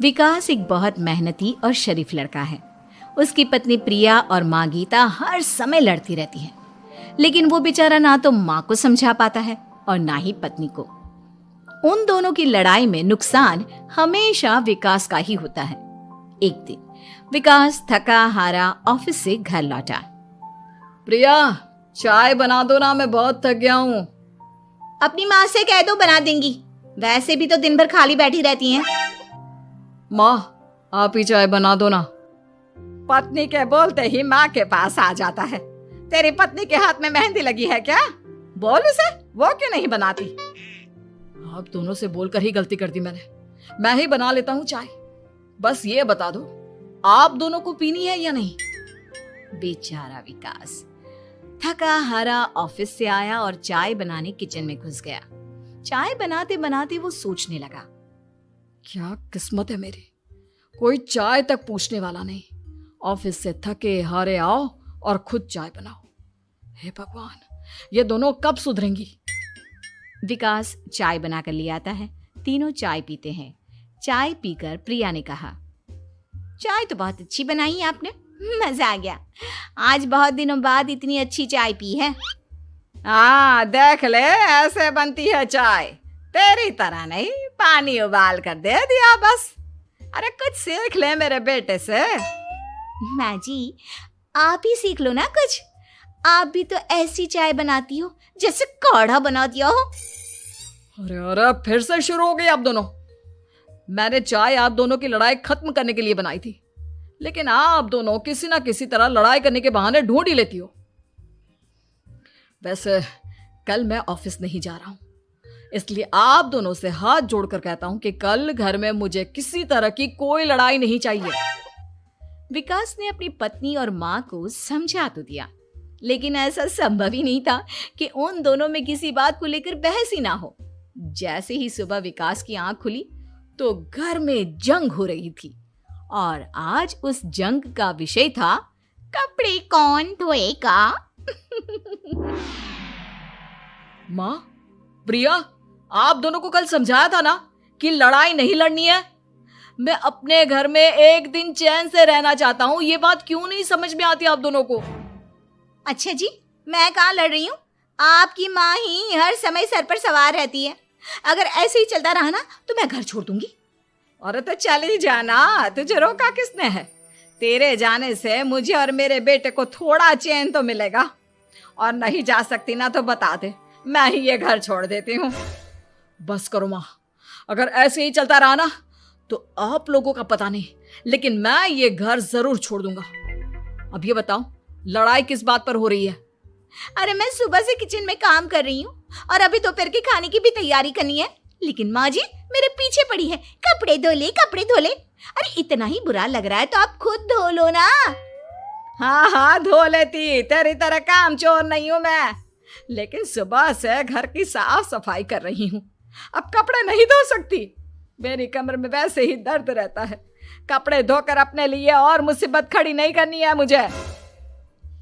विकास एक बहुत मेहनती और शरीफ लड़का है। उसकी पत्नी प्रिया और माँ गीता हर समय लड़ती रहती है, लेकिन वो बेचारा ना तो माँ को समझा पाता है और ना ही पत्नी को। उन दोनों की लड़ाई में नुकसान हमेशा विकास का ही होता है। एक दिन विकास थका हारा ऑफिस से घर लौटा। प्रिया, चाय बना दो ना, मैं बहुत थक गया हूँ। अपनी माँ से कह दो, बना देंगी। वैसे भी तो दिन भर खाली बैठी रहती हैं। माँ, आप ही चाय बना दो ना। पत्नी के बोलते ही माँ के पास आ जाता है। तेरी पत्नी के हाथ में मेहंदी लगी है क्या? बोल उसे, वो क्यों नहीं बनाती? आप दोनों से बोलकर ही गलती कर दी मैंने। मैं ही बना लेता हूँ चाय। बस ये बता दो, आप दोनों को पीनी है या नहीं? बेचारा विकास थका हारा ऑफिस से आया और चाय बनाने किचन में घुस गया। चाय बनाते बनाते वो सोचने लगा, क्या किस्मत है मेरी, कोई चाय तक पूछने वाला नहीं। ऑफिस से थके हारे आओ और खुद चाय बनाओ। हे भगवान, ये दोनों कब सुधरेंगी? विकास चाय बनाकर ले आता है। तीनों चाय पीते हैं। चाय पीकर प्रिया ने कहा, चाय तो बहुत अच्छी बनाई है आपने, मजा आ गया। आज बहुत दिनों बाद इतनी अच्छी चाय पी है। हाँ, देख ले, ऐसे बनती है चाय। तेरी तरह नहीं, पानी उबाल कर दे दिया बस। अरे कुछ सीख ले मेरे बेटे से। माँ जी, आप ही सीख लो ना कुछ। आप भी तो ऐसी चाय बनाती हो जैसे काढ़ा बना दिया हो। अरे अरे, फिर से शुरू हो गई आप दोनों। मैंने चाय आप दोनों की लड़ाई खत्म करने के लिए बनाई थी, लेकिन आप दोनों किसी ना किसी तरह लड़ाई करने के बहाने ढूंढ ही लेती हो। वैसे कल मैं ऑफिस नहीं जा रहा हूं, इसलिए आप दोनों से हाथ जोड़कर कहता हूं कि कल घर में मुझे किसी तरह की कोई लड़ाई नहीं चाहिए। विकास ने अपनी पत्नी और माँ को समझा तो दिया, लेकिन ऐसा संभव ही नहीं था कि उन दोनों में किसी बात को लेकर बहस ही ना हो। जैसे ही सुबह विकास की आंख खुली तो घर में जंग हो रही थी, और आज उस जंग का विषय था कपड़े कौन धोएगा। माँ, प्रिया, आप दोनों को कल समझाया था ना कि लड़ाई नहीं लड़नी है। मैं अपने घर में एक दिन चैन से रहना चाहता हूँ। ये बात क्यों नहीं समझ में आती आप दोनों को? अच्छा जी, मैं कहाँ लड़ रही हूँ? आपकी माँ ही हर समय सर पर सवार रहती है। अगर ऐसे ही चलता रहा ना तो मैं घर छोड़ दूंगी। अरे तो चली जाना, तुझे रोका किसने है? तेरे जाने से मुझे और मेरे बेटे को थोड़ा चैन तो मिलेगा। और नहीं जा सकती ना तो बता दे, मैं ही ये घर छोड़ देती हूँ। बस करो माँ, अगर ऐसे ही चलता रहा ना तो आप लोगों का पता नहीं, लेकिन मैं ये घर जरूर छोड़ दूंगा। अब ये बताओ, लड़ाई किस बात पर हो रही है? अरे मैं सुबह से किचन में काम कर रही हूँ और अभी दोपहर के खाने की भी तैयारी करनी है, लेकिन माँ जी मेरे पीछे पड़ी है, कपड़े धो ले, कपड़े धो ले। अरे इतना ही बुरा लग रहा है तो आप खुद धो लो ना। हाँ हाँ, धो लेती, तेरी तरह काम चोर नहीं हूं मैं, लेकिन सुबह से घर की साफ सफाई कर रही हूँ, अब कपड़े नहीं धो सकती। मेरी कमर में वैसे ही दर्द रहता है। कपड़े धोकर अपने लिए और मुसीबत खड़ी नहीं करनी है मुझे।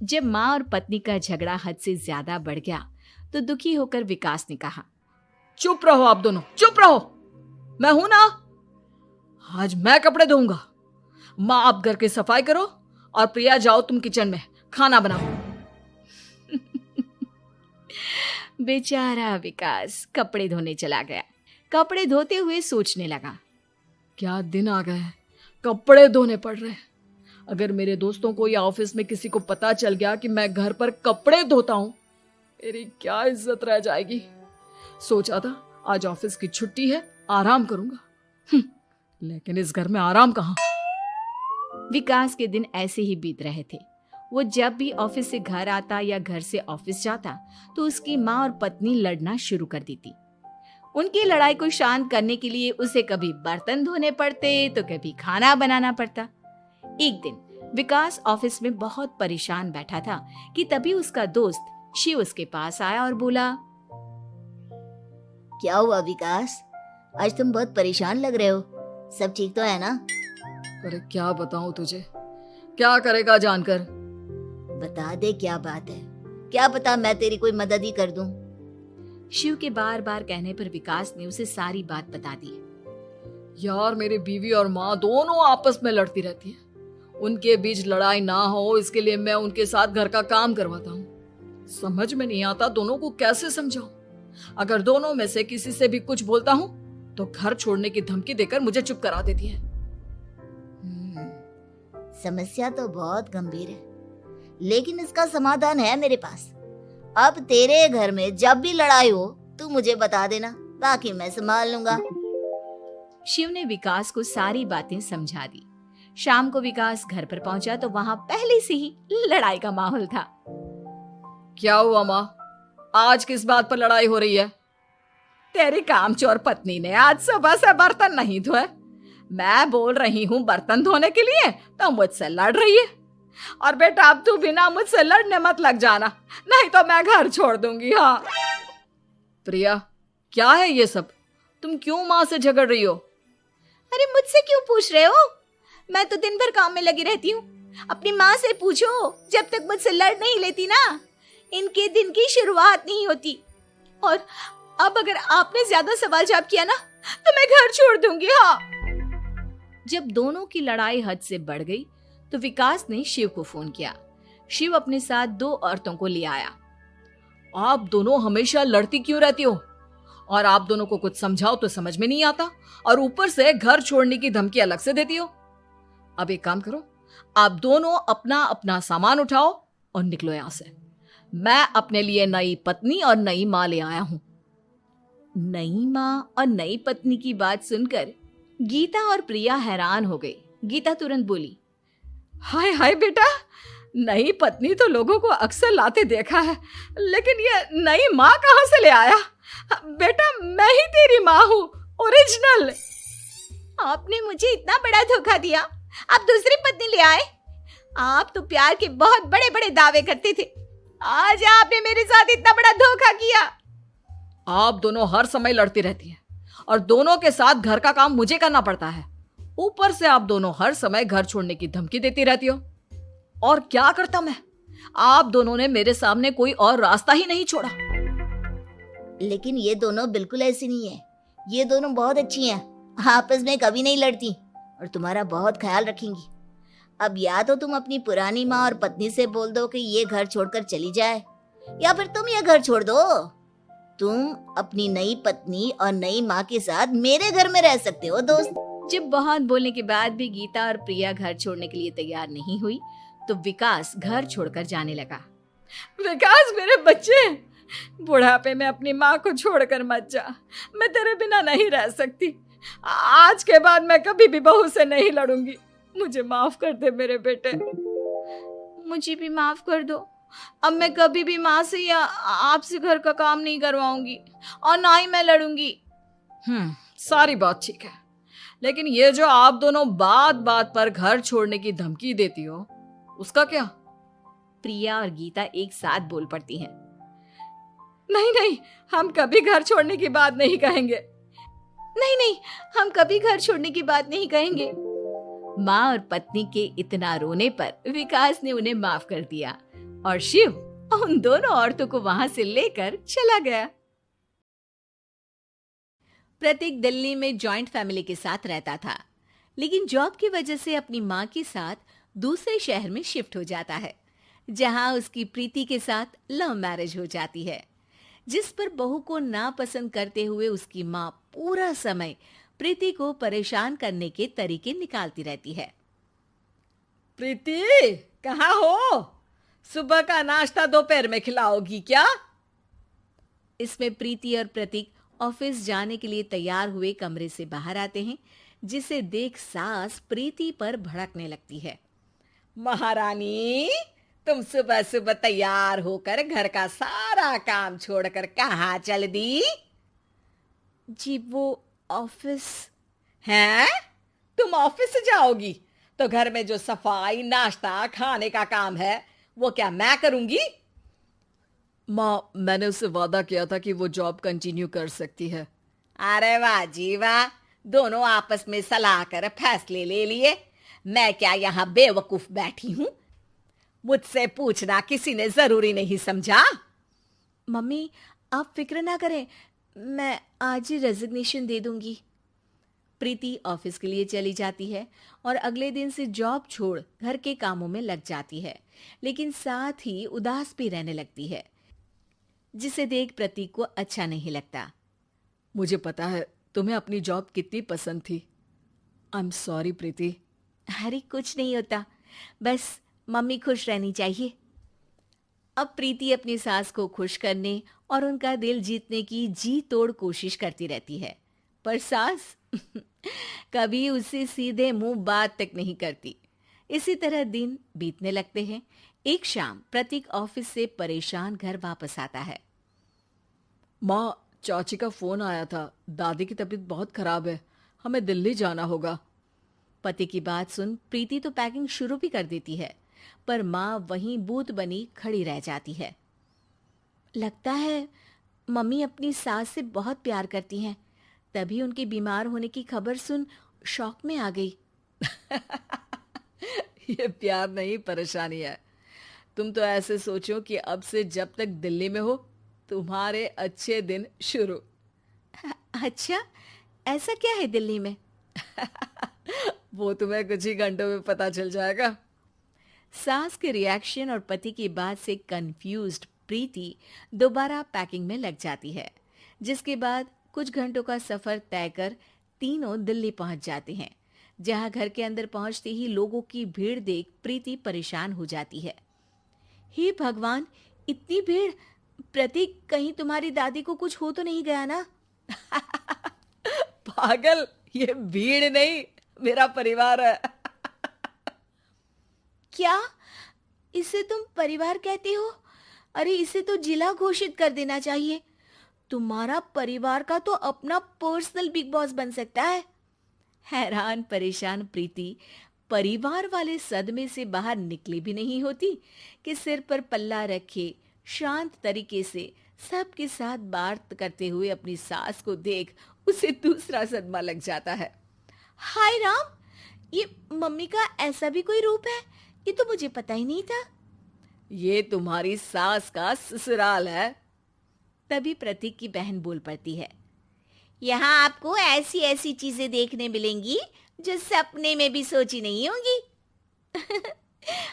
जब माँ और पत्नी का झगड़ा हद से ज्यादा बढ़ गया तो दुखी होकर विकास ने कहा, चुप रहो आप दोनों, चुप रहो। मैं हूं ना, आज मैं कपड़े धोऊंगा। माँ, आप घर की सफाई करो और प्रिया, जाओ तुम किचन में खाना बनाओ। बेचारा विकास कपड़े धोने चला गया। कपड़े धोते हुए सोचने लगा, क्या दिन आ गए हैं, कपड़े धोने पड़ रहे हैं। अगर मेरे दोस्तों को या ऑफिस में किसी को पता चल गया कि मैं घर पर कपड़े धोता हूं, मेरी क्या इज्जत रह जाएगी। सोचा था आज ऑफिस की छुट्टी है, आराम करूंगा, लेकिन इस घर में आराम कहां। विकास के दिन ऐसे ही बीत रहे थे। वो जब भी ऑफिस से घर आता या घर से ऑफिस जाता तो उसकी माँ और पत्नी लड़ना शुरू कर देती। उनकी लड़ाई को शांत करने के लिए उसे कभी बर्तन धोने पड़ते तो कभी खाना बनाना पड़ता। एक दिन विकास ऑफिस में बहुत परेशान बैठा था कि तभी उसका दोस्त शिव उसके पास आया और बोला, क्या हुआ विकास, आज तुम बहुत परेशान लग रहे हो, सब ठीक तो है ना? अरे क्या बताऊं तुझे, क्या करेगा जानकर। बता दे क्या बात है, क्या पता मैं तेरी कोई मदद ही कर दूं। शिव के बार बार कहने पर विकास ने उसे सारी बात बता दी। यार मेरी बीवी और माँ दोनों आपस में लड़ती रहती है। उनके बीच लड़ाई ना हो इसके लिए मैं उनके साथ घर का काम करवाता हूँ। समझ में नहीं आता दोनों को कैसे समझाऊं। अगर दोनों में से किसी से भी कुछ बोलता हूँ तो घर छोड़ने की धमकी देकर मुझे चुप करा देती है। समस्या तो बहुत गंभीर है, लेकिन इसका समाधान है मेरे पास। अब तेरे घर में जब भी लड़ाई हो तू मुझे बता देना, बाकी मैं संभाल लूंगा। शिव ने विकास को सारी बातें समझा दी। शाम को विकास घर पर पहुंचा तो वहां पहले से ही लड़ाई का माहौल था। क्या हुआ माँ, आज किस बात पर लड़ाई हो रही है? तेरी कामचोर पत्नी ने आज सुबह से बर्तन नहीं धोए। मैं बोल रही हूँ बर्तन धोने के लिए तो मुझसे लड़ रही है। और बेटा अब तू बिना मुझसे लड़ने मत लग जाना, नहीं तो मैं घर छोड़ दूंगी। हाँ प्रिया, क्या है ये सब? तुम क्यों माँ से झगड़ रही हो? अरे मुझसे क्यों पूछ रहे हो? मैं तो दिन भर काम में लगी रहती हूँ। अपनी माँ से पूछो, जब तक मुझसे लड़ नहीं लेती ना इनके दिन की शुरुआत नहीं होती। और अब अगर आपने ज्यादा सवाल जवाब किया ना तो मैं घर छोड़ दूंगी। हाँ। जब दोनों की लड़ाई हद से बढ़ गई तो विकास ने शिव को फोन किया। शिव अपने साथ 2 औरतों को ले आया। आप दोनों हमेशा लड़ती क्यों रहती हो? और आप दोनों को कुछ समझाओ तो समझ में नहीं आता, और ऊपर से घर छोड़ने की धमकी अलग से देती हो। अब एक काम करो, आप दोनों अपना अपना सामान उठाओ और निकलो यहां से। मैं अपने लिए नई पत्नी और नई माँ ले आया हूं। नई माँ और नई पत्नी की बात सुनकर गीता और प्रिया हैरान हो गई। गीता तुरंत बोली, हाय हाय बेटा, नई पत्नी तो लोगों को अक्सर लाते देखा है, लेकिन ये नई माँ कहाँ से ले आया? बेटा मैं ही तेरी माँ हूँ, ओरिजिनल। आपने मुझे इतना बड़ा धोखा दिया, आप दूसरी पत्नी ले आए। आप तो प्यार के बहुत बड़े बड़े दावे करते थे, आज आपने मेरे साथ इतना बड़ा धोखा किया। आप दोनों हर समय लड़ती रहती हैं और दोनों के साथ घर का काम मुझे करना पड़ता है। ऊपर से आप दोनों हर समय घर छोड़ने की धमकी देती रहती हो। और क्या करता मैं? आप दोनों ने मेरे सामने कोई और रास्ता ही नहीं छोड़ा। लेकिन ये दोनों बिल्कुल ऐसी नहीं है। ये दोनों बहुत अच्छी हैं, आपस में कभी नहीं लड़ती और तुम्हारा बहुत ख्याल रखेंगी। अब या तो तुम अपनी पुरानी माँ और पत्नी से बोल दो कि ये घर छोड़कर चली जाए, या फिर तुम ये घर छोड़ दो। तुम अपनी नई पत्नी और नई माँ के साथ मेरे घर में रह सकते हो दोस्त। जब बहुत बोलने के बाद भी गीता और प्रिया घर छोड़ने के लिए तैयार नहीं हुई तो विकास घर छोड़कर जाने लगा। विकास मेरे बच्चे, बुढ़ापे में अपनी माँ को छोड़कर मत जा। मैं तेरे बिना नहीं रह सकती। आज के बाद मैं कभी भी बहू से नहीं लड़ूंगी। मुझे माफ कर दे मेरे बेटे। मुझे भी माफ कर दो। अब मैं कभी भी माँ से या आपसे घर का काम नहीं करवाऊंगी और ना ही मैं लड़ूंगी। सारी बात ठीक है, लेकिन ये जो आप दोनों बात बात पर घर छोड़ने की धमकी देती हो, उसका क्या? प्रिया और गीता एक साथ बोल पड़ती हैं। नहीं नहीं, हम कभी घर छोड़ने की बात नहीं कहेंगे। नहीं नहीं, हम कभी घर छोड़ने की बात नहीं कहेंगे। माँ और पत्नी के इतना रोने पर विकास ने उन्हें माफ कर दिया और शिव उन दोनों औरतों को वहां से लेकर चला गया। प्रतीक दिल्ली में जॉइंट फैमिली के साथ रहता था, लेकिन जॉब की वजह से अपनी माँ के साथ दूसरे शहर में शिफ्ट हो जाता है, जहां उसकी प्रीति के साथ लव मैरिज हो जाती है, जिस पर बहू को नापसंद करते हुए उसकी माँ पूरा समय प्रीति को परेशान करने के तरीके निकालती रहती है। प्रीति कहाँ हो? सुबह का नाश्ता दोपहर में खिलाओगी क्या? इसमें प्रीति और प्रतीक ऑफिस जाने के लिए तैयार हुए कमरे से बाहर आते हैं, जिसे देख सास प्रीति पर भड़कने लगती है। महारानी, तुम सुबह सुबह तैयार होकर घर का सारा काम छोड़कर कहाँ चल दी? जी वो ऑफिस। हैं? तुम ऑफिस जाओगी तो घर में जो सफाई, नाश्ता, खाने का काम है वो क्या मैं करूंगी? माँ, मैंने उससे वादा किया था कि वो जॉब कंटिन्यू कर सकती है। अरे वाह जी वाह, दोनों आपस में सलाह कर फैसले ले लिए। मैं क्या यहाँ बेवकूफ बैठी हूँ? मुझसे पूछना किसी ने जरूरी नहीं समझा? मम्मी आप फिक्र ना करें, मैं आज ही रेजिग्नेशन दे दूंगी। प्रीति ऑफिस के लिए चली जाती है और अगले दिन से जॉब छोड़ घर के कामों में लग जाती है, लेकिन साथ ही उदास भी रहने लगती है, जिसे देख प्रतीक को अच्छा नहीं लगता। मुझे पता है तुम्हें अपनी जॉब कितनी पसंद थी। आई एम सॉरी प्रीति। अरे कुछ नहीं होता, बस मम्मी खुश रहनी चाहिए। अब प्रीति अपनी सास को खुश करने और उनका दिल जीतने की जी तोड़ कोशिश करती रहती है, पर सास कभी उससे सीधे मुंह बात तक नहीं करती। इसी तरह दिन बीतने लगते हैं। एक शाम प्रतीक ऑफिस से परेशान घर वापस आता है। माँ, चाची का फोन आया था, दादी की तबीयत बहुत खराब है, हमें दिल्ली जाना होगा। पति की बात सुन प्रीति तो पैकिंग शुरू भी कर देती है, पर माँ वहीं बूत बनी खड़ी रह जाती है। लगता है मम्मी अपनी सास से बहुत प्यार करती हैं, तभी उनके बीमार होने की खबर सुन शॉक में आ गई। ये प्यार नहीं, परेशानी है। तुम तो ऐसे सोचो कि अब से जब तक दिल्ली में हो तुम्हारे अच्छे दिन शुरू। अच्छा, ऐसा क्या है दिल्ली में? वो तुम्हें कुछ ही घंटों में पता चल जाएगा। सास के रिएक्शन और पति की बात से कंफ्यूज्ड प्रीति दोबारा पैकिंग में लग जाती है, जिसके बाद कुछ घंटों का सफर तय कर तीनों दिल्ली पहुंच जाते हैं, जहां घर के अंदर पहुंचते ही लोगों की भीड़ देख प्रीति परेशान हो जाती है। हे भगवान, इतनी भीड़! प्रतीक, कहीं तुम्हारी दादी को कुछ हो तो नहीं गया ना? पागल, ये भीड़ नहीं, मेरा परिवार है। क्या? इसे तुम परिवार कहते हो? अरे इसे तो जिला घोषित कर देना चाहिए। तुम्हारा परिवार का तो अपना पर्सनल बिग बॉस बन सकता है। हैरान परेशान प्रीति परिवार वाले सदमे से बाहर निकली भी नहीं होती कि सिर पर पल्ला रखे शांत तरीके से सबके साथ बात करते हुए अपनी सास को देख उसे दूसरा सदमा लग जाता है। हाय राम, ये मम्मी का ऐसा भी कोई रूप है? ये तो मुझे पता ही नहीं था। ये तुम्हारी सास का ससुराल है। तभी प्रतीक की बहन बोल पड़ती है। यहाँ आपको ऐसी ऐसी चीजें देखने मिलेंगी जो सपने में भी सोची नहीं होंगी।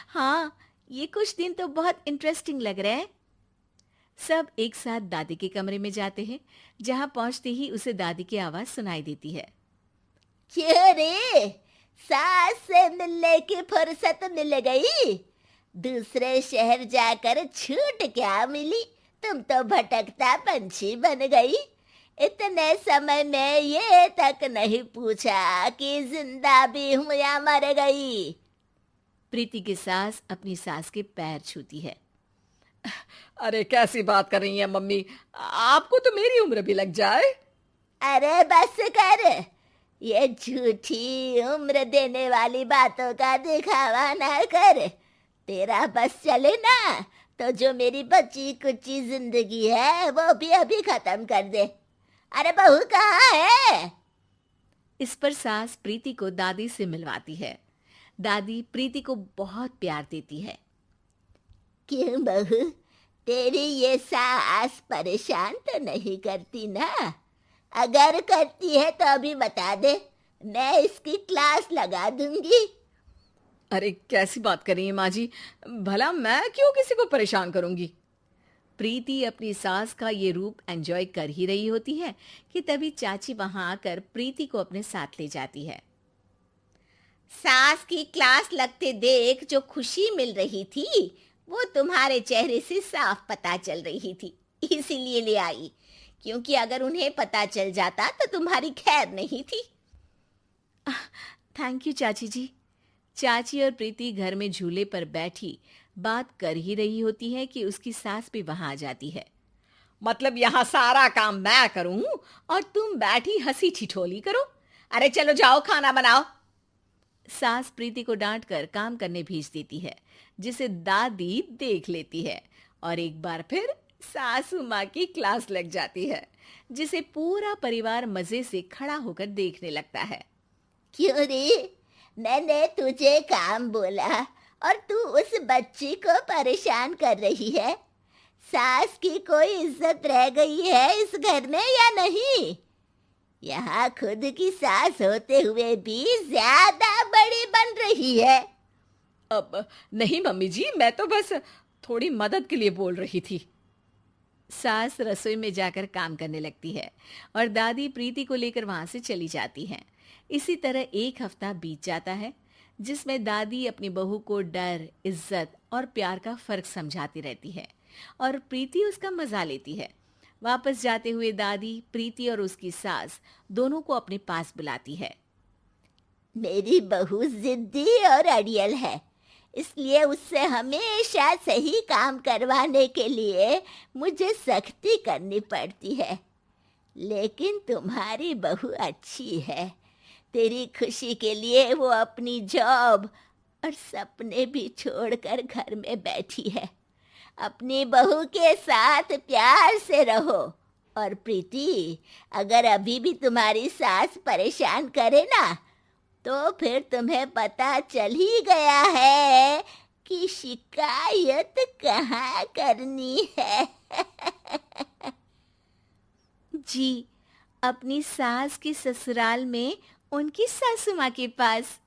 हाँ, ये कुछ दिन तो बहुत इंटरेस्टिंग लग रहे हैं। सब एक साथ दादी के कमरे में जाते हैं, जहां पहुंचते ही उसे दादी की आवाज सुनाई देती है। क्यों रे, सास से मिलने की फुर्सत मिल गई? दूसरे शहर जाकर छूट क्या मिली? तुम तो भटकता पंछी बन गई। इतने समय में ये तक नहीं पूछा कि जिंदा भी हूं या मर गई। प्रीति की सास अपनी सास के पैर छूती है। अरे कैसी बात कर रही है मम्मी, आपको तो मेरी उम्र भी लग जाए। अरे बस कर, ये झूठी उम्र देने वाली बातों का दिखावा ना कर। तेरा बस चले ना तो जो मेरी बची कुची जिंदगी है वो भी अभी खत्म कर दे। अरे बहू कहाँ है? इस पर सास प्रीति को दादी से मिलवाती है। दादी प्रीति को बहुत प्यार देती है। क्यों बहू, तेरी ये सास परेशान तो नहीं करती ना? अगर करती है तो अभी बता दे, मैं इसकी क्लास लगा दूंगी। अरे कैसी बात कर रही है माँ जी, भला मैं क्यों किसी को परेशान करूंगी। प्रीति अपनी सास का ये रूप एंजॉय कर ही रही होती है कि तभी चाची वहां आकर प्रीति को अपने साथ ले जाती है। सास की क्लास लगते देख जो खुशी मिल रही थी वो तुम्हारे चेहरे से साफ पता चल रही थी, इसीलिए ले आई, क्योंकि अगर उन्हें पता चल जाता तो तुम्हारी खैर नहीं थी। थैंक यू चाची जी। चाची और प्रीति घर में झूले पर बैठी बात कर ही रही होती है कि उसकी सास भी वहां आ जाती है। मतलब यहाँ सारा काम मैं करूं और तुम बैठी हंसी ठिठोली करो? अरे चलो जाओ खाना बनाओ। सास प्रीति को डांटकर काम करने भेज देती है, जिसे दादी देख लेती है और एक बार फिर सासू माँ की क्लास लग जाती है, जिसे पूरा परिवार मजे से खड़ा होकर देखने लगता है। क्यों रे, मैंने तुझे काम बोला और तू उस बच्ची को परेशान कर रही है? सास की कोई इज्जत रह गई है इस घर में या नहीं? यहाँ खुद की सास होते हुए भी ज्यादा बड़ी बन रही है। अब नहीं मम्मी जी, मैं तो बस थोड़ी मदद के लिए बोल रही थी। सास रसोई में जाकर काम करने लगती है और दादी प्रीति को लेकर वहां से चली जाती हैं। इसी तरह एक हफ्ता बीत जाता है जिसमें दादी अपनी बहू को डर, इज्जत और प्यार का फर्क समझाती रहती है और प्रीति उसका मजा लेती है। वापस जाते हुए दादी प्रीति और उसकी सास दोनों को अपने पास बुलाती है। मेरी बहू जिद्दी और अड़ियल है, इसलिए उससे हमेशा सही काम करवाने के लिए मुझे सख्ती करनी पड़ती है। लेकिन तुम्हारी बहू अच्छी है। तेरी खुशी के लिए वो अपनी जॉब और सपने भी छोड़कर घर में बैठी है। अपनी बहू के साथ प्यार से रहो। और प्रीति, अगर अभी भी तुम्हारी सास परेशान करे ना, तो फिर तुम्हें पता चल ही गया है कि शिकायत कहाँ करनी है। जी, अपनी सास के ससुराल में उनकी सासू माँ के पास।